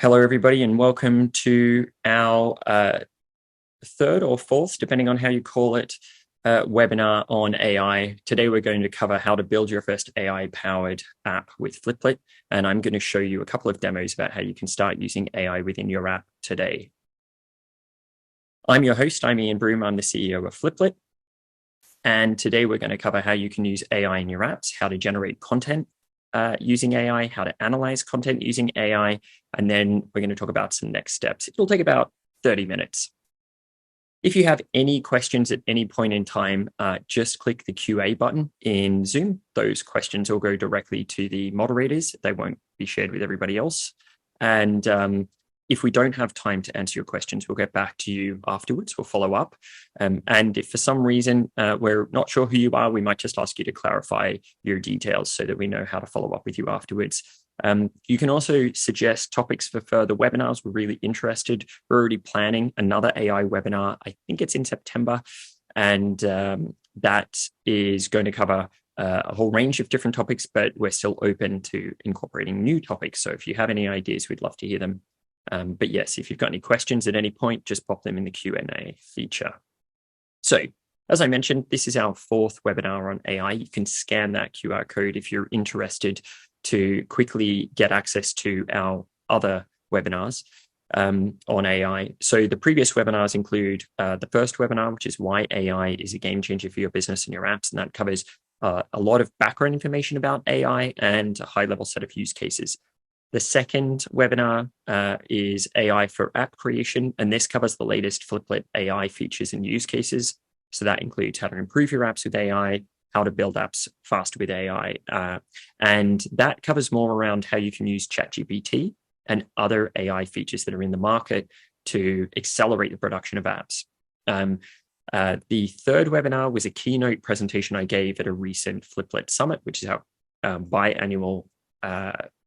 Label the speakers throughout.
Speaker 1: Hello, everybody, and welcome to our third or fourth, depending on how you call it, webinar on AI. Today, we're going to cover how to build your first AI-powered app with Fliplet, and I'm going to show you a couple of demos about how you can start using AI within your app today. I'm your host, I'm Ian Broom, I'm the CEO of Fliplet, and today we're going to cover how you can use AI in your apps, how to generate content using AI, how to analyze content using AI, and then we're going to talk about some next steps. It'll take about 30 minutes. If you have any questions at any point in time, just click the QA button in Zoom. Those questions will go directly to the moderators. They won't be shared with everybody else. And if we don't have time to answer your questions, we'll get back to you afterwards. We'll follow up. And if for some reason we're not sure who you are, we might just ask you to clarify your details so that we know how to follow up with you afterwards. You can also suggest topics for further webinars. We're really interested. We're already planning another AI webinar. I think it's in September. And that is going to cover a whole range of different topics, but we're still open to incorporating new topics. So if you have any ideas, we'd love to hear them. But yes, if you've got any questions at any point, just pop them in the Q&A feature. So as I mentioned, this is our fourth webinar on AI. You can scan that QR code if you're interested to quickly get access to our other webinars on AI. So the previous webinars include the first webinar, which is why AI is a game changer for your business and your apps. And that covers a lot of background information about AI and a high-level set of use cases. The second webinar is AI for app creation, and this covers the latest Fliplet AI features and use cases. So that includes how to improve your apps with AI, how to build apps faster with AI. And that covers more around how you can use ChatGPT and other AI features that are in the market to accelerate the production of apps. The third webinar was a keynote presentation I gave at a recent Fliplet Summit, which is our biannual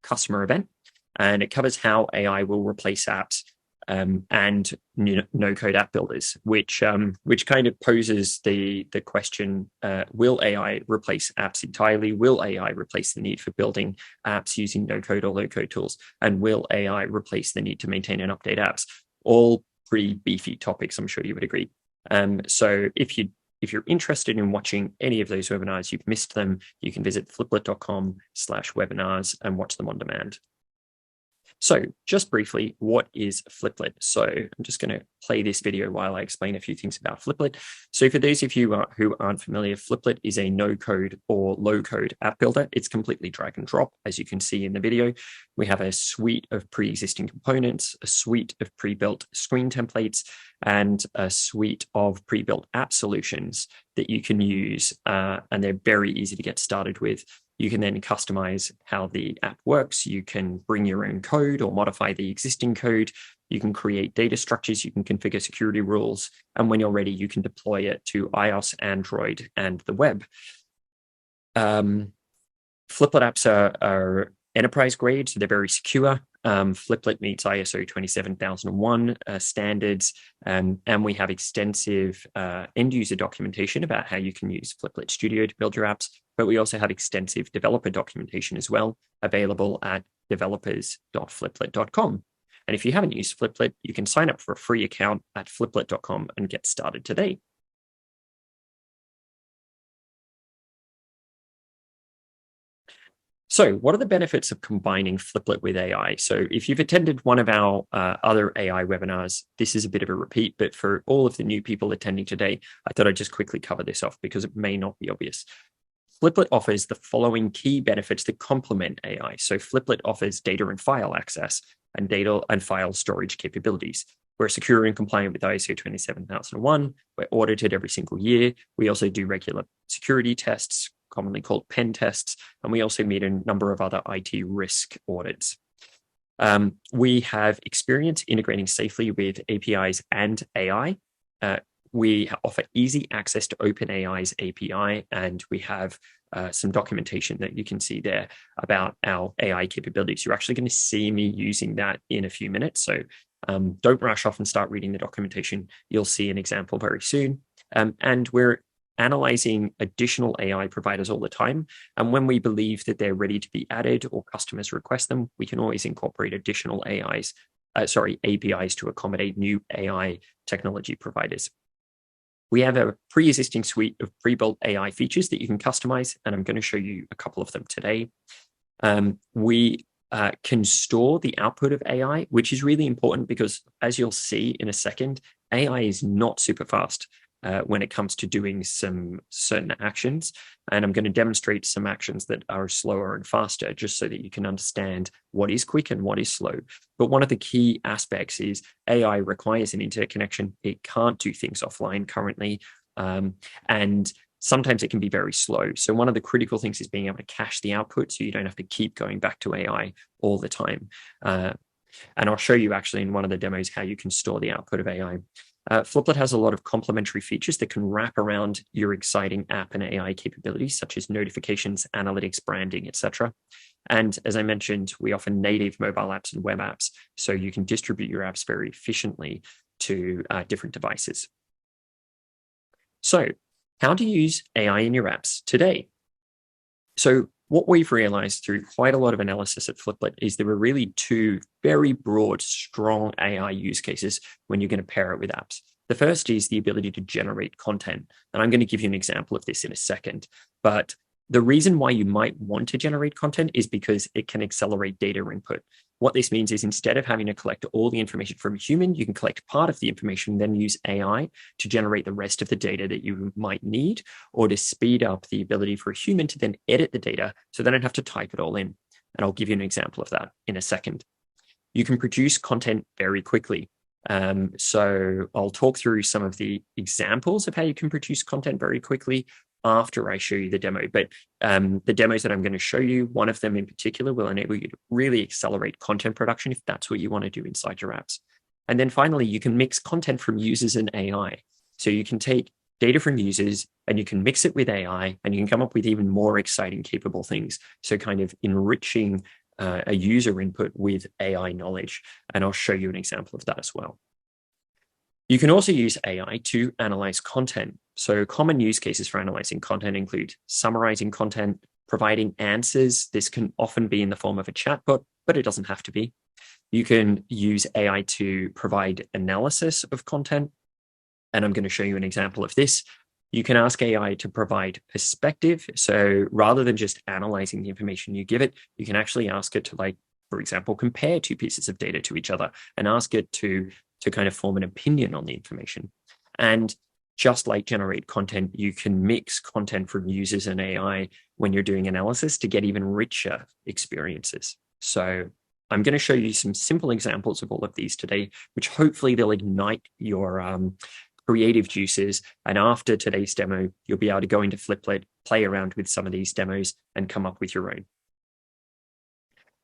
Speaker 1: customer event. And it covers how AI will replace apps and no-code app builders, which kind of poses the question, will AI replace apps entirely? Will AI replace the need for building apps using no-code or low-code tools? And will AI replace the need to maintain and update apps? All pretty beefy topics, I'm sure you would agree. So if you're interested in watching any of those webinars, you've missed them, you can visit fliplet.com/webinars and watch them on demand. So just briefly, what is Fliplet? So I'm just going to play this video while I explain a few things about Fliplet. So for those of you who aren't familiar, Fliplet is a no-code or low-code app builder. It's completely drag and drop, as you can see in the video. We have a suite of pre-existing components, a suite of pre-built screen templates, and a suite of pre-built app solutions that you can use, and they're very easy to get started with. You can then customize how the app works. You can bring your own code or modify the existing code. You can create data structures. You can configure security rules. And when you're ready, you can deploy it to iOS, Android, and the web. Fliplet apps are enterprise grade, so they're very secure. Fliplet meets ISO 27001 standards, and we have extensive end-user documentation about how you can use Fliplet Studio to build your apps, but we also have extensive developer documentation as well, available at developers.fliplet.com. And if you haven't used Fliplet, you can sign up for a free account at fliplet.com and get started today. So what are the benefits of combining Fliplet with AI? So if you've attended one of our other AI webinars, this is a bit of a repeat, but for all of the new people attending today, I thought I'd just quickly cover this off because it may not be obvious. Fliplet offers the following key benefits that complement AI. So Fliplet offers data and file access and data and file storage capabilities. We're secure and compliant with ISO 27001. We're audited every single year. We also do regular security tests, commonly called pen tests, and we also meet a number of other IT risk audits. We have experience integrating safely with APIs and AI. We offer easy access to OpenAI's API, and we have some documentation that you can see there about our AI capabilities. You're actually going to see me using that in a few minutes, so don't rush off and start reading the documentation. You'll see an example very soon. And we're analyzing additional AI providers all the time. And when we believe that they're ready to be added or customers request them, we can always incorporate additional APIs to accommodate new AI technology providers. We have a pre-existing suite of pre-built AI features that you can customize, and I'm going to show you a couple of them today. We can store the output of AI, which is really important because, as you'll see in a second, AI is not super fast when it comes to doing some certain actions. And I'm going to demonstrate some actions that are slower and faster, just so that you can understand what is quick and what is slow. But one of the key aspects is AI requires an interconnection. It can't do things offline currently. And sometimes it can be very slow. So one of the critical things is being able to cache the output so you don't have to keep going back to AI all the time. And I'll show you actually in one of the demos how you can store the output of AI. Fliplet has a lot of complementary features that can wrap around your exciting app and AI capabilities, such as notifications, analytics, branding, etc. And as I mentioned, we offer native mobile apps and web apps, so you can distribute your apps very efficiently to different devices. So how to use AI in your apps today. So what we've realized through quite a lot of analysis at Fliplet is there are really two very broad, strong AI use cases when you're going to pair it with apps. The first is the ability to generate content. And I'm going to give you an example of this in a second. But the reason why you might want to generate content is because it can accelerate data input. What this means is instead of having to collect all the information from a human, you can collect part of the information, then use AI to generate the rest of the data that you might need, or to speed up the ability for a human to then edit the data so they don't have to type it all in. And I'll give you an example of that in a second. You can produce content very quickly. So I'll talk through some of the examples of how you can produce content very quickly after I show you the demo. But the demos that I'm going to show you, one of them in particular will enable you to really accelerate content production if that's what you want to do inside your apps. And then finally, you can mix content from users and AI. So you can take data from users and you can mix it with AI, and you can come up with even more exciting, capable things. So kind of enriching a user input with AI knowledge. And I'll show you an example of that as well. You can also use AI to analyze content. So common use cases for analyzing content include summarizing content, providing answers. This can often be in the form of a chatbot, but it doesn't have to be. You can use AI to provide analysis of content. And I'm going to show you an example of this. You can ask AI to provide perspective. So rather than just analyzing the information you give it, you can actually ask it to, like, for example, compare two pieces of data to each other and ask it to kind of form an opinion on the information. And just like generate content, you can mix content from users and AI when you're doing analysis to get even richer experiences. So I'm going to show you some simple examples of all of these today, which hopefully they'll ignite your creative juices. And after today's demo, you'll be able to go into Fliplet, play around with some of these demos, and come up with your own.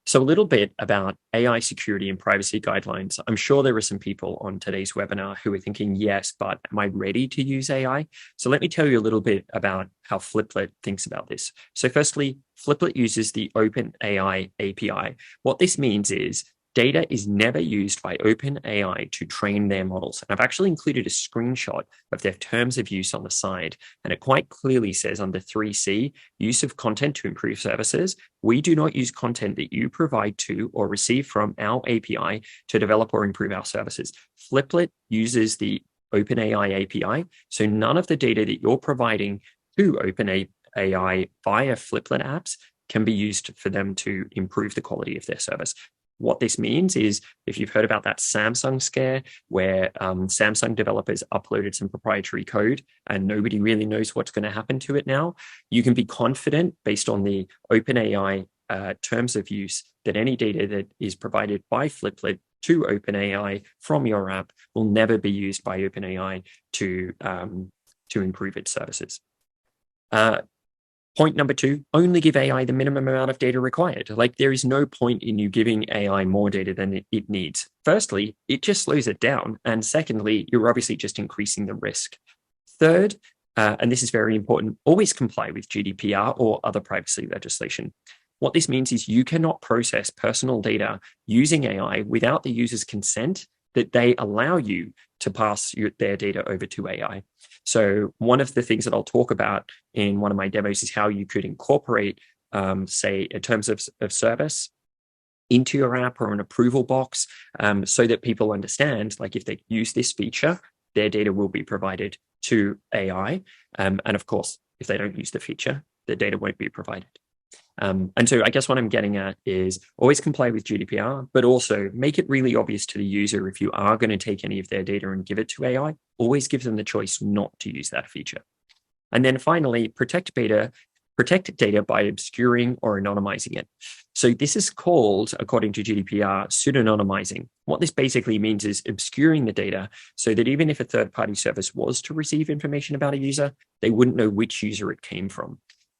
Speaker 1: So a little bit about AI security and privacy guidelines. I'm sure there are some people on today's webinar who are thinking, yes, but am I ready to use AI? So let me tell you a little bit about how Fliplet thinks about this. So firstly, Fliplet uses the OpenAI API. What this means is data is never used by OpenAI to train their models. And I've actually included a screenshot of their terms of use on the side. And it quite clearly says under 3C, use of content to improve services. We do not use content that you provide to or receive from our API to develop or improve our services. Fliplet uses the OpenAI API. So none of the data that you're providing to OpenAI via Fliplet apps can be used for them to improve the quality of their service. What this means is, if you've heard about that Samsung scare where Samsung developers uploaded some proprietary code and nobody really knows what's going to happen to it now, you can be confident based on the OpenAI terms of use that any data that is provided by Fliplet to OpenAI from your app will never be used by OpenAI to improve its services. Point number 2, only give AI the minimum amount of data required. Like, there is no point in you giving AI more data than it needs. Firstly, it just slows it down. And secondly, you're obviously just increasing the risk. Third, and this is very important, always comply with GDPR or other privacy legislation. What this means is you cannot process personal data using AI without the user's consent that they allow you to pass their data over to AI. So one of the things that I'll talk about in one of my demos is how you could incorporate, say, in terms of service into your app or an approval box, so that people understand, like, if they use this feature, their data will be provided to AI. And of course, if they don't use the feature, the data won't be provided. And so I guess what I'm getting at is always comply with GDPR, but also make it really obvious to the user if you are going to take any of their data and give it to AI, always give them the choice not to use that feature. And then finally, protect data by obscuring or anonymizing it. So this is called, according to GDPR, pseudonymizing. What this basically means is obscuring the data so that even if a third-party service was to receive information about a user, they wouldn't know which user it came from.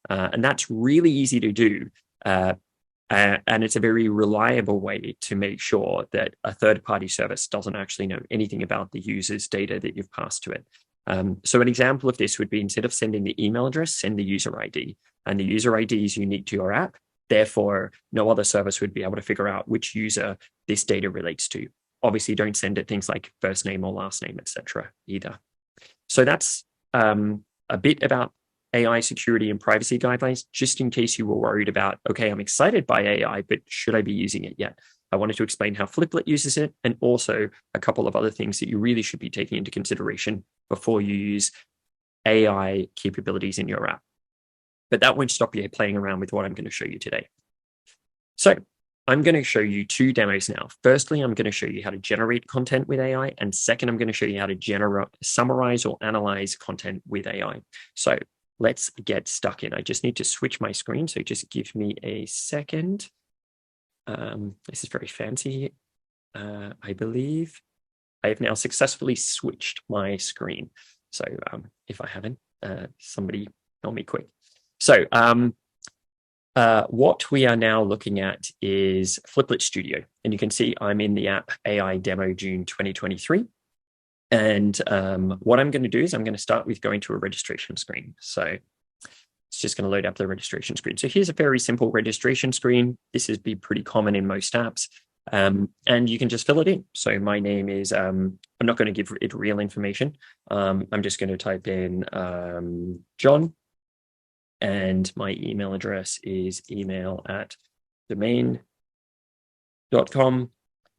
Speaker 1: And that's really easy to do. And it's a very reliable way to make sure that a third-party service doesn't actually know anything about the user's data that you've passed to it. So an example of this would be, instead of sending the email address, send the user ID. And the user ID is unique to your app. Therefore, no other service would be able to figure out which user this data relates to. Obviously, don't send it things like first name or last name, etc. either. So that's a bit about AI security and privacy guidelines, just in case you were worried about, okay, I'm excited by AI, but should I be using it yet? I wanted to explain how Fliplet uses it, and also a couple of other things that you really should be taking into consideration before you use AI capabilities in your app. But that won't stop you playing around with what I'm going to show you today. So I'm going to show you two demos now. Firstly, I'm going to show you how to generate content with AI. And second, I'm going to show you how to summarize or analyze content with AI. So let's get stuck in. I just need to switch my screen. So just give me a second. This is very fancy. I believe I have now successfully switched my screen. So if I haven't, somebody tell me quick. So what we are now looking at is Fliplet Studio. And you can see I'm in the app AI Demo June 2023. And what I'm going to do is I'm going to start with going to a registration screen. So it's just going to load up the registration screen. So here's a very simple registration screen. This is pretty common in most apps. And you can just fill it in. So my name is, I'm not going to give it real information. I'm just going to type in John. And my email address is email@domain.com.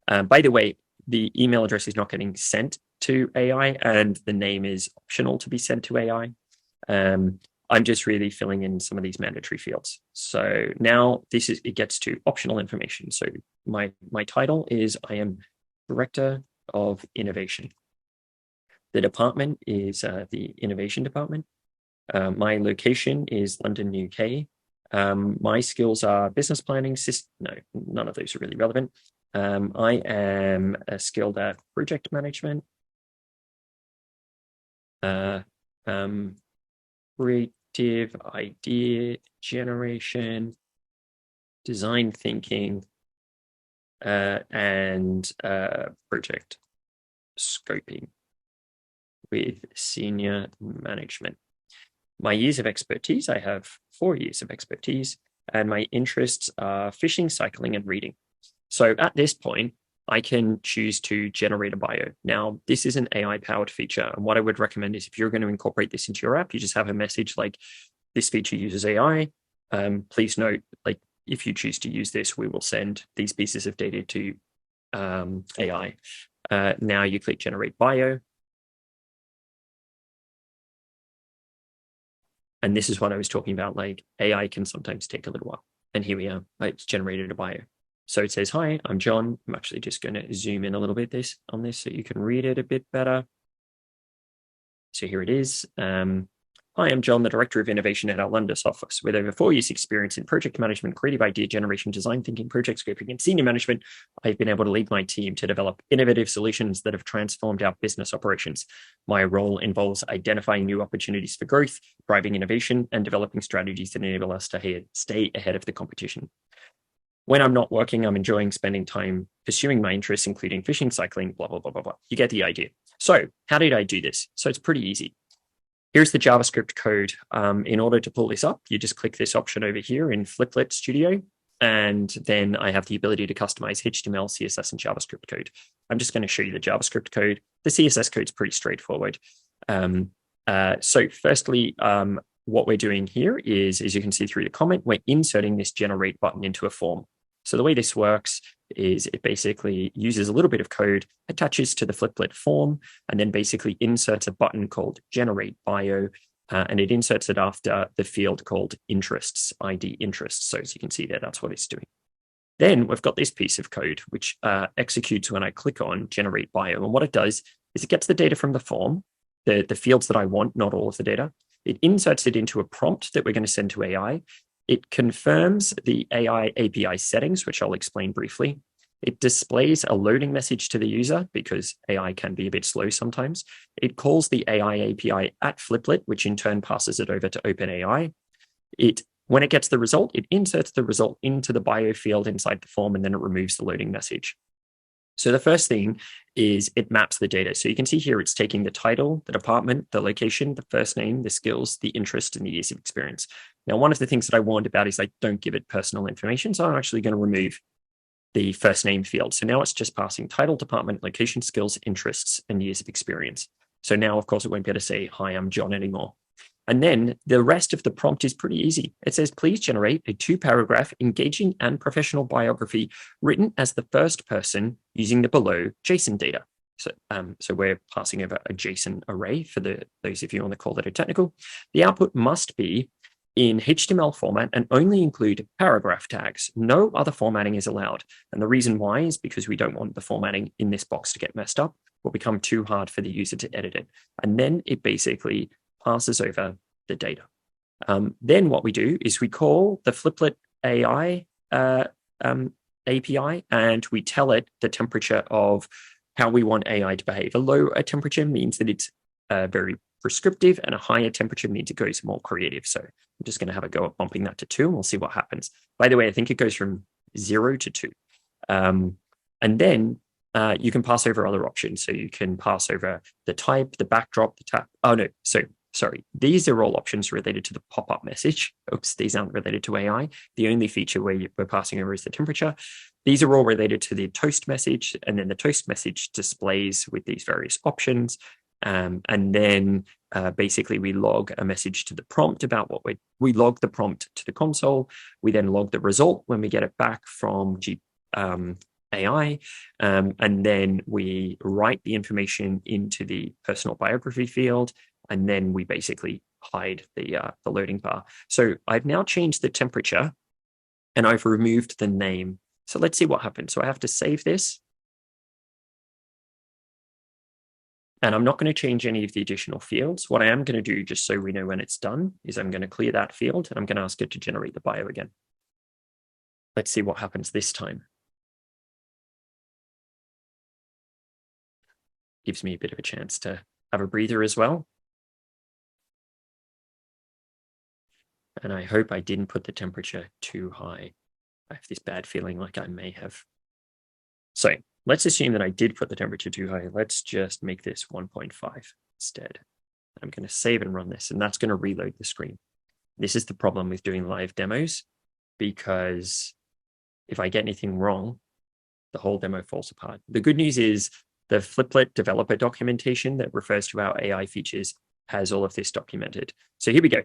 Speaker 1: By the way, the email address is not getting sent to AI, and the name is optional to be sent to AI. I'm just really filling in some of these mandatory fields. So now it gets to optional information. So my title is, I am Director of Innovation. The department is the Innovation Department. My location is London, UK. My skills are business planning. No, none of those are really relevant. I am skilled at project management, creative idea generation, design thinking, and project scoping with senior management. My years of expertise, I have 4 years of expertise, and my interests are fishing, cycling, and reading. So at this point, I can choose to generate a bio. Now, this is an AI-powered feature, and what I would recommend is, if you're going to incorporate this into your app, you just have a message like, this feature uses AI. Please note, like, if you choose to use this, we will send these pieces of data to AI. Now you click Generate Bio. And this is what I was talking about, like, AI can sometimes take a little while. And here we are, it's generated a bio. So it says, hi, I'm John. I'm actually just going to zoom in a little bit on this so you can read it a bit better. So here it is. Hi, I'm John, the Director of Innovation at our London office. With over 4 years' experience in project management, creative idea generation, design thinking, project scoping, and senior management, I've been able to lead my team to develop innovative solutions that have transformed our business operations. My role involves identifying new opportunities for growth, driving innovation, and developing strategies that enable us to stay ahead of the competition. When I'm not working, I'm enjoying spending time pursuing my interests, including fishing, cycling, blah, blah, blah, blah, blah. You get the idea. So how did I do this? So it's pretty easy. Here's the JavaScript code. In order to pull this up, you just click this option over here in Fliplet Studio. And then I have the ability to customize HTML, CSS, and JavaScript code. I'm just going to show you the JavaScript code. The CSS code is pretty straightforward. So firstly, what we're doing here is, as you can see through the comment, we're inserting this generate button into a form. So the way this works is it basically uses a little bit of code, attaches to the Fliplet form, and then basically inserts a button called generate bio, and it inserts it after the field called interests, ID interests. So as you can see there, that's what it's doing. Then we've got this piece of code, which executes when I click on generate bio. And what it does is it gets the data from the form, the fields that I want, not all of the data. It inserts it into a prompt that we're going to send to AI. It confirms the AI API settings, which I'll explain briefly. It displays a loading message to the user because AI can be a bit slow sometimes. It calls the AI API at Fliplet, which in turn passes it over to OpenAI. When it gets the result, it inserts the result into the bio field inside the form, and then it removes the loading message. So the first thing is it maps the data. So you can see here it's taking the title, the department, the location, the first name, the skills, the interest, and the years of experience. Now, one of the things that I warned about is I don't give it personal information, so I'm actually going to remove the first name field. So now it's just passing title, department, location, skills, interests, and years of experience. So now, of course, it won't be able to say, hi, I'm John anymore. And then the rest of the prompt is pretty easy. It says, please generate a 2-paragraph engaging and professional biography written as the first person using the below JSON data. So we're passing over a JSON array for those of you want to call that a technical. The output must be in HTML format and only include paragraph tags. No other formatting is allowed. And the reason why is because we don't want the formatting in this box to get messed up. It will become too hard for the user to edit it. And then it basically passes over the data. Then what we do is we call the Fliplet AI API, and we tell it the temperature of how we want AI to behave. A lower temperature means that it's very prescriptive, and a higher temperature means it goes more creative. So I'm just going to have a go at bumping that to 2, and we'll see what happens. By the way, I think it goes from 0 to 2. And then you can pass over other options. So you can pass over the type, the backdrop, the tab. Oh, no. Sorry, these are all options related to the pop-up message. Oops, these aren't related to AI. The only feature we're passing over is the temperature. These are all related to the toast message, and then the toast message displays with these various options. And then basically we log a message to the prompt about what we log the prompt to the console. We then log the result when we get it back from AI, and then we write the information into the personal biography field, and then we basically hide the loading bar. So I've now changed the temperature, and I've removed the name. So let's see what happens. So I have to save this. And I'm not going to change any of the additional fields. What I am going to do, just so we know when it's done, is I'm going to clear that field, and I'm going to ask it to generate the bio again. Let's see what happens this time. Gives me a bit of a chance to have a breather as well. And I hope I didn't put the temperature too high. I have this bad feeling like I may have. So let's assume that I did put the temperature too high. Let's just make this 1.5 instead. I'm going to save and run this, and that's going to reload the screen. This is the problem with doing live demos, because if I get anything wrong, the whole demo falls apart. The good news is the Fliplet developer documentation that refers to our AI features has all of this documented. So here we go.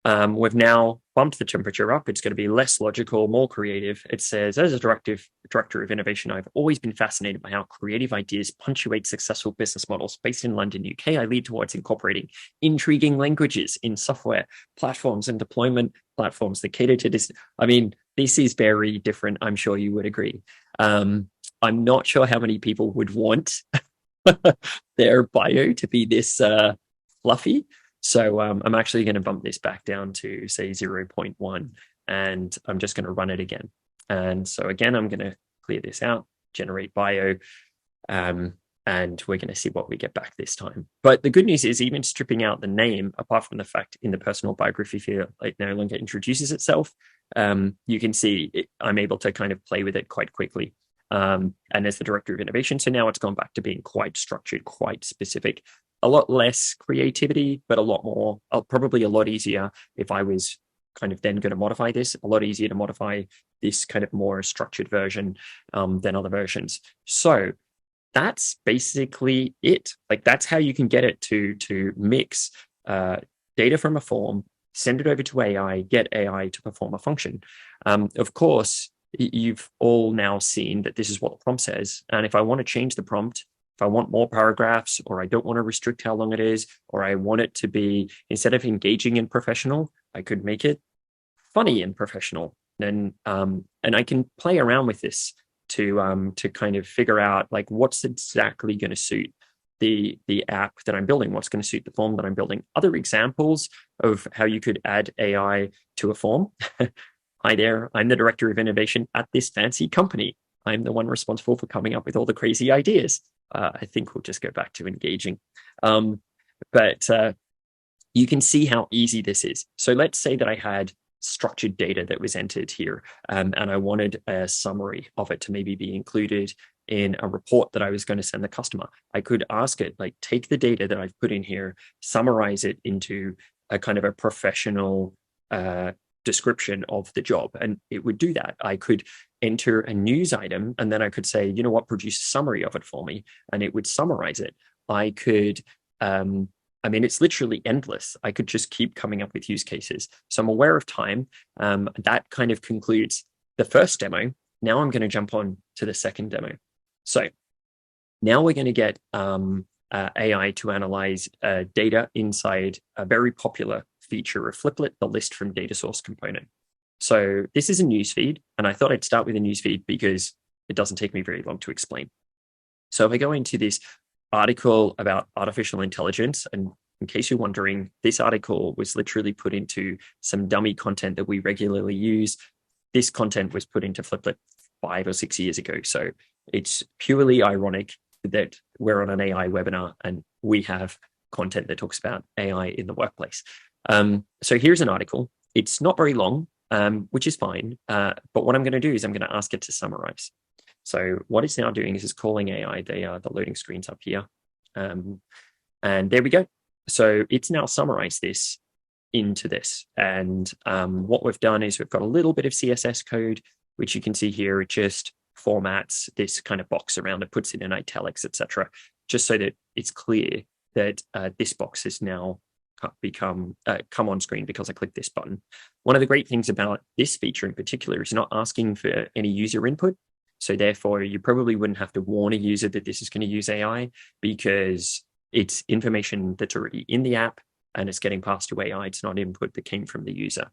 Speaker 1: We've now bumped the temperature up. It's going to be less logical, more creative. It says, as a director of innovation, I've always been fascinated by how creative ideas punctuate successful business models. Based in London, UK, I lead towards incorporating intriguing languages in software platforms and deployment platforms that cater to this. I mean, this is very different. I'm sure you would agree. I'm not sure how many people would want their bio to be this fluffy. So I'm actually going to bump this back down to, say, 0.1, and I'm just going to run it again. And so again, I'm going to clear this out, generate bio, and we're going to see what we get back this time. But the good news is, even stripping out the name, apart from the fact in the personal biography field, it no longer introduces itself, you can see I'm able to kind of play with it quite quickly. And as the director of innovation, so now it's gone back to being quite structured, quite specific. A lot less creativity, but a lot more, probably a lot easier if I was kind of then going to modify this. A lot easier to modify this kind of more structured version than other versions. So that's basically it. Like that's how you can get it to mix data from a form, send it over to AI, get AI to perform a function. Of course, you've all now seen that this is what the prompt says. And if I want to change the prompt, if I want more paragraphs, or I don't want to restrict how long it is, or I want it to be, instead of engaging and professional, I could make it funny and professional. And I can play around with this to kind of figure out like what's exactly going to suit the app that I'm building, what's going to suit the form that I'm building. Other examples of how you could add AI to a form. Hi there, I'm the director of innovation at this fancy company. I'm the one responsible for coming up with all the crazy ideas. I think we'll just go back to engaging. But you can see how easy this is. So let's say that I had structured data that was entered here, and I wanted a summary of it to maybe be included in a report that I was going to send the customer. I could ask it, like, take the data that I've put in here, summarize it into a kind of a professional description of the job, and it would do that. I could enter a news item, and then I could say, you know what, produce a summary of it for me, and it would summarize it. I could I mean, it's literally endless. I could just keep coming up with use cases. So I'm aware of time. That kind of concludes the first demo. Now I'm going to jump on to the second demo. So now we're going to get AI to analyze data inside a very popular feature of Fliplet, the list from data source component. So this is a newsfeed, and I thought I'd start with a newsfeed because it doesn't take me very long to explain. So if I go into this article about artificial intelligence, and in case you're wondering, this article was literally put into some dummy content that we regularly use. This content was put into Fliplet 5 or 6 years ago. So it's purely ironic that we're on an AI webinar and we have content that talks about AI in the workplace. So here's an article. It's not very long, which is fine. But what I'm going to do is I'm going to ask it to summarize. So what it's now doing is it's calling AI. The loading screen's up here. And there we go. So it's now summarized this into this. And what we've done is we've got a little bit of CSS code, which you can see here. It just formats this kind of box around it, puts it in italics, etc., just so that it's clear that this box has now come on screen because I clicked this button. One of the great things about this feature in particular is you're not asking for any user input. So therefore, you probably wouldn't have to warn a user that this is going to use AI because it's information that's already in the app and it's getting passed to AI. It's not input that came from the user.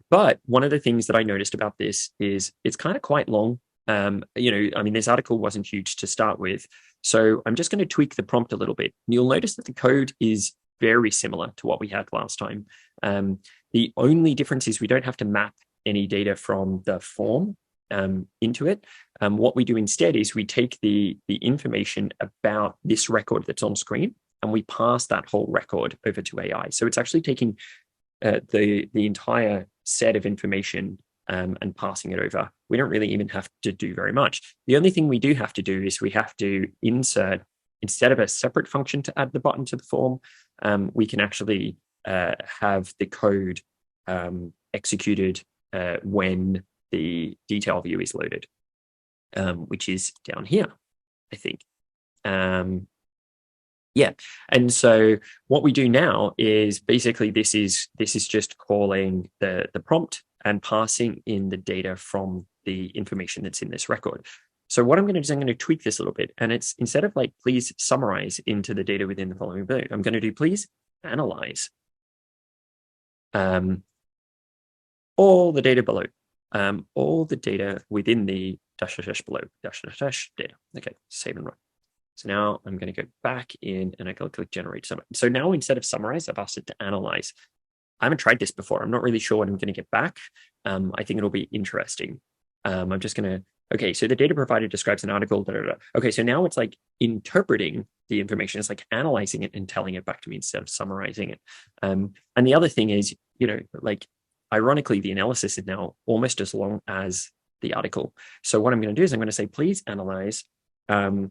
Speaker 1: But one of the things that I noticed about this is it's kind of quite long. I mean, this article wasn't huge to start with. So I'm just going to tweak the prompt a little bit. And you'll notice that the code is very similar to what we had last time. The only difference is we don't have to map any data from the form into it. What we do instead is we take the information about this record that's on screen and we pass that whole record over to AI. So it's actually taking the entire set of information and passing it over. We don't really even have to do very much. The only thing we do have to do is we have to insert, instead of a separate function to add the button to the form, we can actually have the code executed when the detail view is loaded, which is down here, I think. Yeah, and so what we do now is basically this is just calling the prompt and passing in the data from the information that's in this record. So what I'm going to do is I'm going to tweak this a little bit, and it's instead of like please summarize into the data within the following below, I'm going to do please analyze all the data below, all the data within the dash below dash data. Okay, save and run. So now I'm going to go back in and I can click generate summary. So now instead of summarize, I've asked it to analyze. I haven't tried this before. I'm not really sure what I'm going to get back. I think it'll be interesting. I'm just going to, okay, so the data provided describes an article. Da, da, da. Okay, so now it's like interpreting the information. It's like analyzing it and telling it back to me instead of summarizing it. And the other thing is, like ironically, the analysis is now almost as long as the article. So what I'm going to do is I'm going to say, please analyze all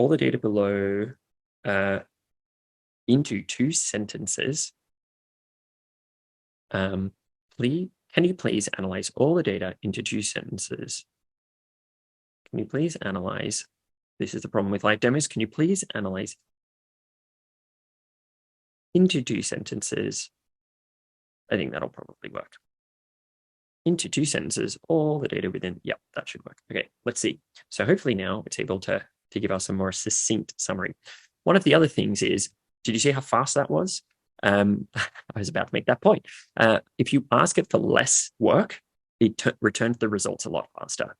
Speaker 1: the data below into 2 sentences. Can you please analyze all the data into 2 sentences? Can you please analyze? This is the problem with live demos. Can you please analyze into 2 sentences? I think that'll probably work. Into 2 sentences, all the data within. Yep, that should work. Okay, let's see. So hopefully now it's able to give us a more succinct summary. One of the other things is, did you see how fast that was? I was about to make that point. If you ask it for less work, it returns the results a lot faster.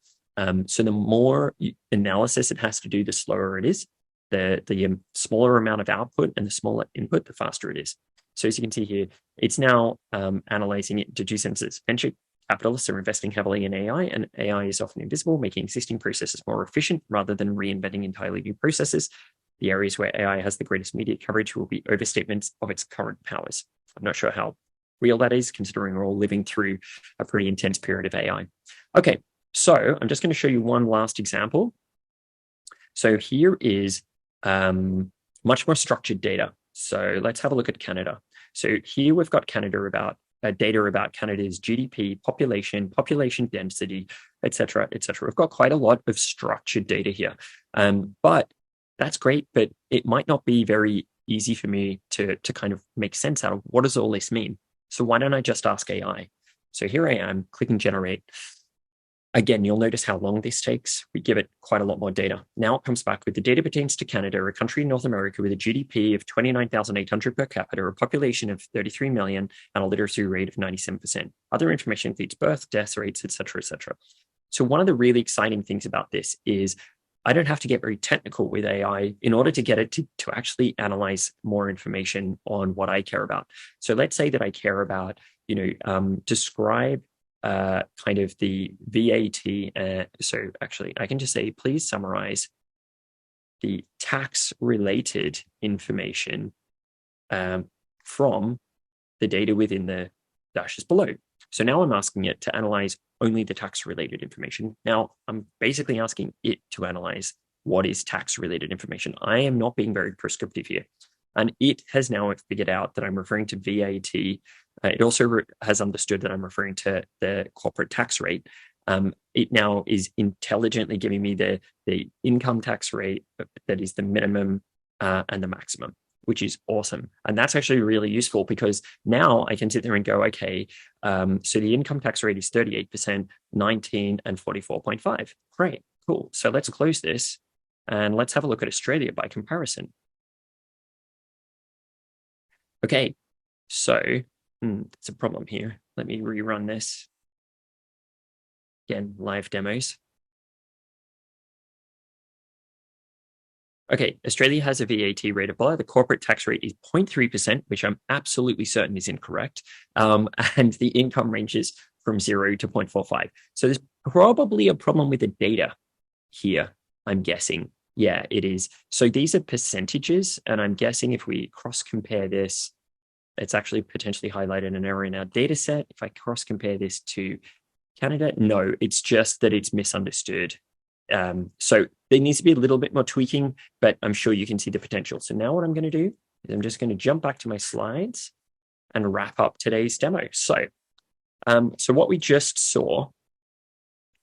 Speaker 1: So the more analysis it has to do, the slower it is. The smaller amount of output and the smaller input, the faster it is. So as you can see here, it's now analyzing it into 2 sentences. Venture capitalists are investing heavily in AI, and AI is often invisible, making existing processes more efficient rather than reinventing entirely new processes. The areas where AI has the greatest media coverage will be overstatements of its current powers. I'm not sure how real that is, considering we're all living through a pretty intense period of AI. Okay, so I'm just going to show you one last example. So here is much more structured data. So let's have a look at Canada. So here we've got Canada about data about Canada's GDP, population density, etc., etc. We've got quite a lot of structured data here, but that's great. But it might not be very easy for me to kind of make sense out of what does all this mean. So why don't I just ask AI? So here I am clicking generate. Again, you'll notice how long this takes. We give it quite a lot more data. Now it comes back with the data pertains to Canada, a country in North America with a GDP of 29,800 per capita, a population of 33 million, and a literacy rate of 97%. Other information includes birth, death rates, etc., etc. So one of the really exciting things about this is I don't have to get very technical with AI in order to get it to actually analyze more information on what I care about. So let's say that I care about, describe kind of the VAT. So actually, I can just say, please summarize the tax-related information from the data within the dashes below. So now I'm asking it to analyze only the tax-related information. Now I'm basically asking it to analyze what is tax-related information. I am not being very prescriptive here. And it has now figured out that I'm referring to VAT. It also has understood that I'm referring to the corporate tax rate. It now is intelligently giving me the income tax rate that is the minimum and the maximum, which is awesome. And that's actually really useful because now I can sit there and go, okay, so the income tax rate is 38%, 19, and 44.5. Great, cool. So let's close this and let's have a look at Australia by comparison. Okay, so it's a problem here. Let me rerun this. Again, live demos. Okay, Australia has a VAT rate of below. The corporate tax rate is 0.3%, which I'm absolutely certain is incorrect. And the income ranges from 0 to 0.45. So there's probably a problem with the data here, I'm guessing. Yeah, it is. So these are percentages, and I'm guessing if we cross-compare this, it's actually potentially highlighted an error in our data set. If I cross-compare this to Canada, no, it's just that it's misunderstood. So there needs to be a little bit more tweaking, but I'm sure you can see the potential. So now what I'm going to do is I'm just going to jump back to my slides and wrap up today's demo. So what we just saw,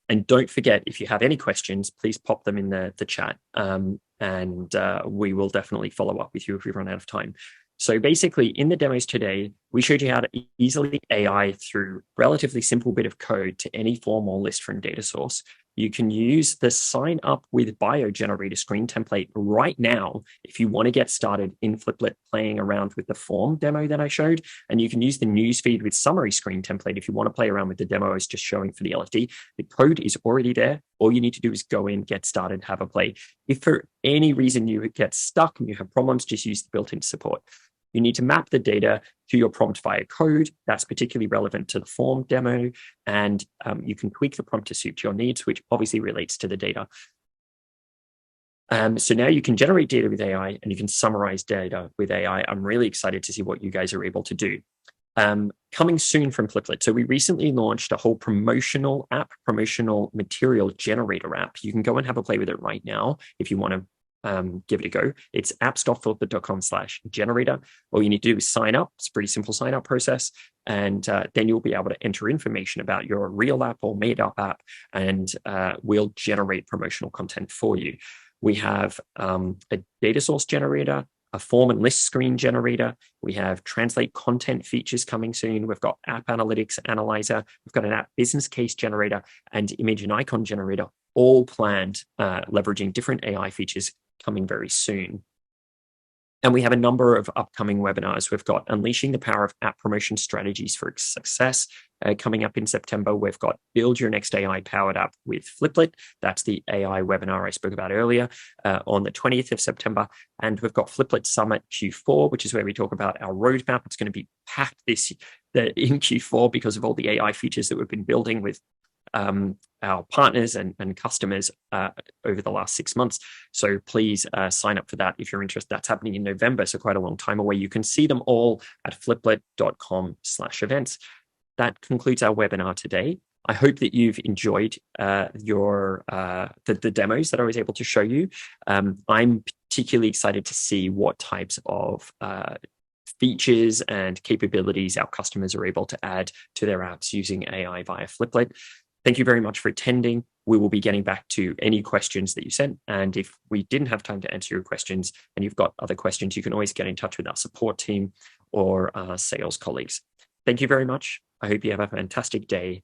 Speaker 1: and don't forget, if you have any questions, please pop them in the chat, and we will definitely follow up with you if we run out of time. So basically, in the demos today, we showed you how to easily AI through relatively simple bit of code to any form or list from data source. You can use the sign up with bio generator screen template right now if you want to get started in Fliplet playing around with the form demo that I showed. And you can use the newsfeed with summary screen template if you want to play around with the demo I was just showing for the LFD. The code is already there. All you need to do is go in, get started, have a play. If for any reason you get stuck and you have problems, just use the built-in support. You need to map the data to your prompt via code. That's particularly relevant to the form demo. And you can tweak the prompt to suit your needs, which obviously relates to the data. So now you can generate data with AI and you can summarize data with AI. I'm really excited to see what you guys are able to do. Coming soon from Fliplet. So we recently launched a whole promotional app, promotional material generator app. You can go and have a play with it right now if you want to give it a go. It's apps.fliplet.com/generator. All you need to do is sign up. It's a pretty simple sign up process. And then you'll be able to enter information about your real app or made up app, and we'll generate promotional content for you. We have a data source generator, a form and list screen generator. We have translate content features coming soon. We've got app analytics analyzer. We've got an app business case generator and image and icon generator, all planned, leveraging different AI features coming very soon. And we have a number of upcoming webinars. We've got Unleashing the Power of App Promotion Strategies for Success coming up in September. We've got Build Your Next AI-Powered App with Fliplet. That's the AI webinar I spoke about earlier on the 20th of September. And we've got Fliplet Summit Q4, which is where we talk about our roadmap. It's going to be packed in Q4 because of all the AI features that we've been building with our partners and customers over the last 6 months. So please sign up for that if you're interested. That's happening in November, so quite a long time away. You can see them all at fliplet.com/events. That concludes our webinar today. I hope that you've enjoyed the demos that I was able to show you. I'm particularly excited to see what types of features and capabilities our customers are able to add to their apps using AI via Fliplet. Thank you very much for attending. We will be getting back to any questions that you sent. And if we didn't have time to answer your questions and you've got other questions, you can always get in touch with our support team or our sales colleagues. Thank you very much. I hope you have a fantastic day.